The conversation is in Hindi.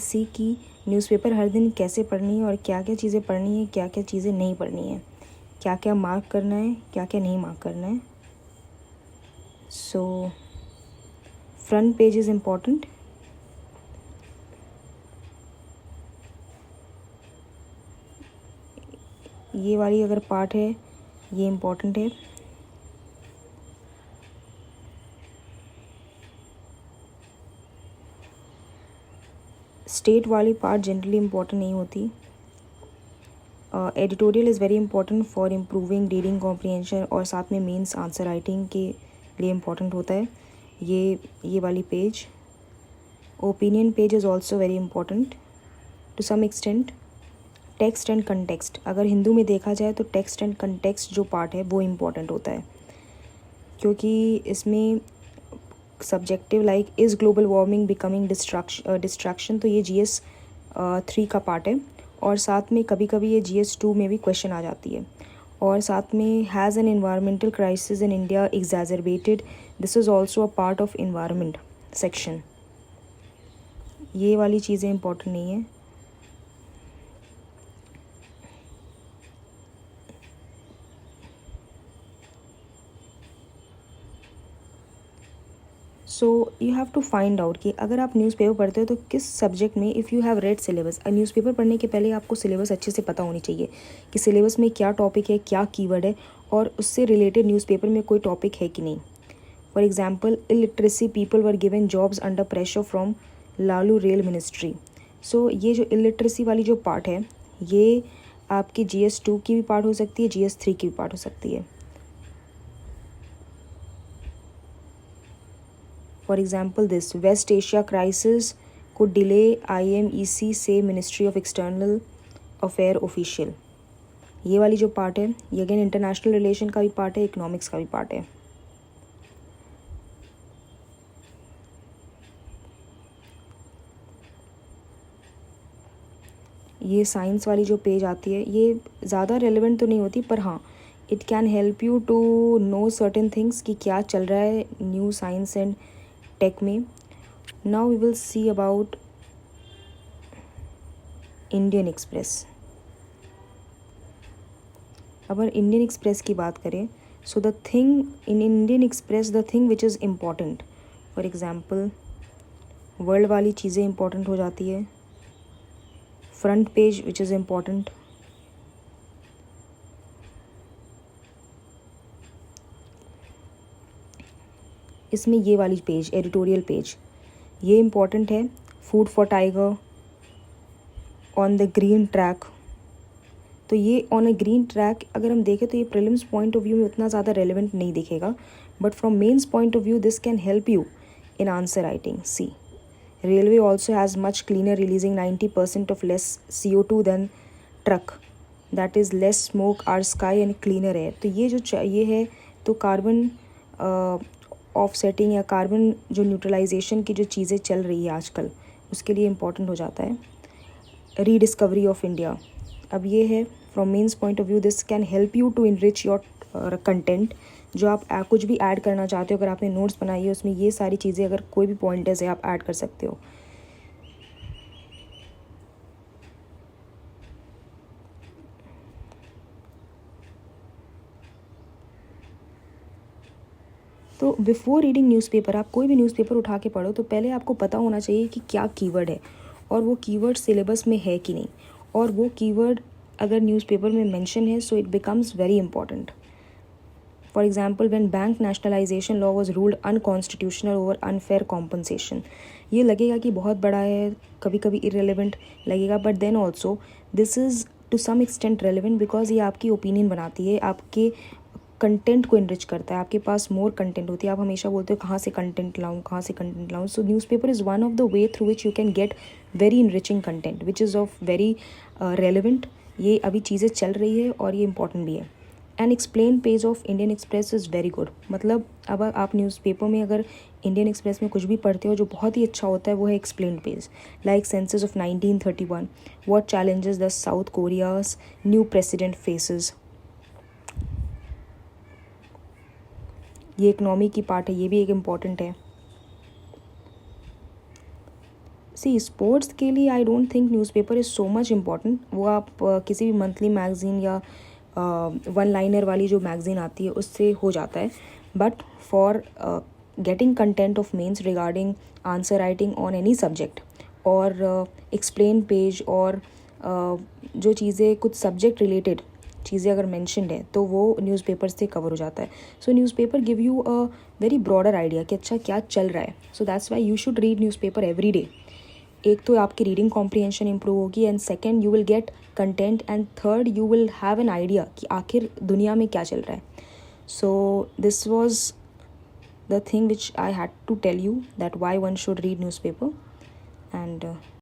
सी की न्यूज़पेपर हर दिन कैसे पढ़नी है और क्या क्या चीज़ें पढ़नी है, क्या क्या चीज़ें नहीं पढ़नी है, क्या क्या मार्क करना है, क्या क्या नहीं मार्क करना है. So front page is important. ये वाली अगर पार्ट है ये इम्पॉर्टेंट है. स्टेट वाली पार्ट जनरली इम्पॉर्टेंट नहीं होती. Editorial is very important for improving reading comprehension और साथ में मेंस आंसर राइटिंग के लिए इम्पॉर्टेंट होता है. ये वाली page. Opinion page is also very important to some extent. Text and context, अगर हिंदू में देखा जाए तो टेक्स्ट एंड कंटेक्स्ट जो पार्ट है वो इम्पॉर्टेंट होता है, क्योंकि इसमें subjective like is global warming becoming distraction, तो ये GS 3 का पार्ट है. और साथ में कभी कभी ये GS 2 में भी क्वेश्चन आ जाती है. और साथ में has an environmental crisis in India exaggerated, this is also a part of environment section. ये वाली चीज़ें इंपॉर्टेंट नहीं है. So you have to find out कि अगर आप न्यूज़पेपर पढ़ते हो तो किस सब्जेक्ट में. If you have read syllabus, newspaper पढ़ने के पहले आपको सिलेबस अच्छे से पता होनी चाहिए कि सिलेबस में क्या टॉपिक है, क्या कीवर्ड है, और उससे रिलेटेड न्यूज़पेपर में कोई टॉपिक है कि नहीं. For example, illiteracy people were given jobs under pressure from Lalu rail ministry. So ये जो इलिटरेसी वाली जो पार्ट है ये आपकी GS 2 की भी पार्ट हो सकती है, GS 3 की भी पार्ट हो सकती है. For example, this west Asia crisis could delay IMEC से ministry of external affair official. ये वाली जो पार्ट है ये अगेन इंटरनेशनल रिलेशन का भी पार्ट है, इकोनॉमिक्स का भी पार्ट है. ये साइंस वाली जो पेज आती है ये ज़्यादा रेलेवेंट तो नहीं होती, पर हाँ it can help you to know certain things कि क्या चल रहा है न्यू साइंस एंड टेक में. Now we will see about Indian Express. अगर इंडियन एक्सप्रेस की बात करें, so the thing in Indian Express, the thing which is important, for example world वाली चीज़ें इम्पॉर्टेंट हो जाती है. Front page which is important. इसमें ये वाली पेज एडिटोरियल पेज ये इम्पॉर्टेंट है. Food for tiger, on the green track. तो ये ऑन अ ग्रीन ट्रैक अगर हम देखें तो ये प्रीलिम्स पॉइंट ऑफ व्यू में उतना ज़्यादा रेलेवेंट नहीं दिखेगा, but from mains point of view this can help you in answer writing. See railway also has much cleaner, releasing 90% of less CO2 than truck. That is less smoke our sky and cleaner air. तो ये जो ये है तो कार्बन ऑफसेटिंग या कार्बन जो न्यूट्रलाइजेशन की जो चीज़ें चल रही है आजकल उसके लिए इम्पॉर्टेंट हो जाता है. Rediscovery of India. अब ये है from mains point of view this can help you to enrich your content. जो आप कुछ भी ऐड करना चाहते हो, अगर आपने नोट्स बनाई है उसमें ये सारी चीज़ें अगर कोई भी पॉइंटर्स है आप ऐड कर सकते हो. तो बिफोर रीडिंग न्यूज़पेपर, आप कोई भी न्यूज़पेपर उठा के पढ़ो तो पहले आपको पता होना चाहिए कि क्या कीवर्ड है और वो कीवर्ड सिलेबस में है कि नहीं. और वो कीवर्ड अगर न्यूज़पेपर में मेंशन है so it becomes very important. For example, when bank nationalisation law was ruled unconstitutional over unfair compensation. ये लगेगा कि बहुत बड़ा है, कभी कभी इरेलीवेंट लगेगा, but then also this is to some extent relevant because ये आपकी ओपिनियन बनाती है, आपके कंटेंट को इनरिच करता है. आपके पास मोर कंटेंट होती है, आप हमेशा बोलते हो कहाँ से कंटेंट लाऊं, कहाँ से कंटेंट लाऊं. सो newspaper is one of the way through which you can get very enriching content which is of very relevant. ये अभी चीज़ें चल रही है और ये इंपॉर्टेंट भी है. An explain page of Indian Express is very good. मतलब अब आप न्यूज़पेपर में अगर इंडियन एक्सप्रेस में कुछ भी पढ़ते हो जो बहुत ही अच्छा होता है वो है explain page. Like census of 1931, what challenges the south Korea's new president faces. ये इकनॉमी की पार्ट है, ये भी एक इम्पॉर्टेंट है. सी स्पोर्ट्स के लिए I don't think newspaper is so much important. वो आप किसी भी मंथली मैगज़ीन या वन लाइनर वाली जो मैगज़ीन आती है उससे हो जाता है, but for getting content of mains regarding answer writing on any subject और एक्सप्लेन पेज और जो चीज़ें कुछ सब्जेक्ट रिलेटेड चीज़ें अगर मेंशनड है तो वो न्यूज़पेपर से कवर हो जाता है। So newspaper give you a very broader idea कि अच्छा क्या चल रहा है। So that's why you should read newspaper every day. एक तो आपकी रीडिंग कॉम्प्रिहेंशन इंप्रूव होगी, and second you will get content, and third you will have an idea कि आखिर दुनिया में क्या चल रहा है। So this was the thing which I had to tell you that why one should read newspaper. And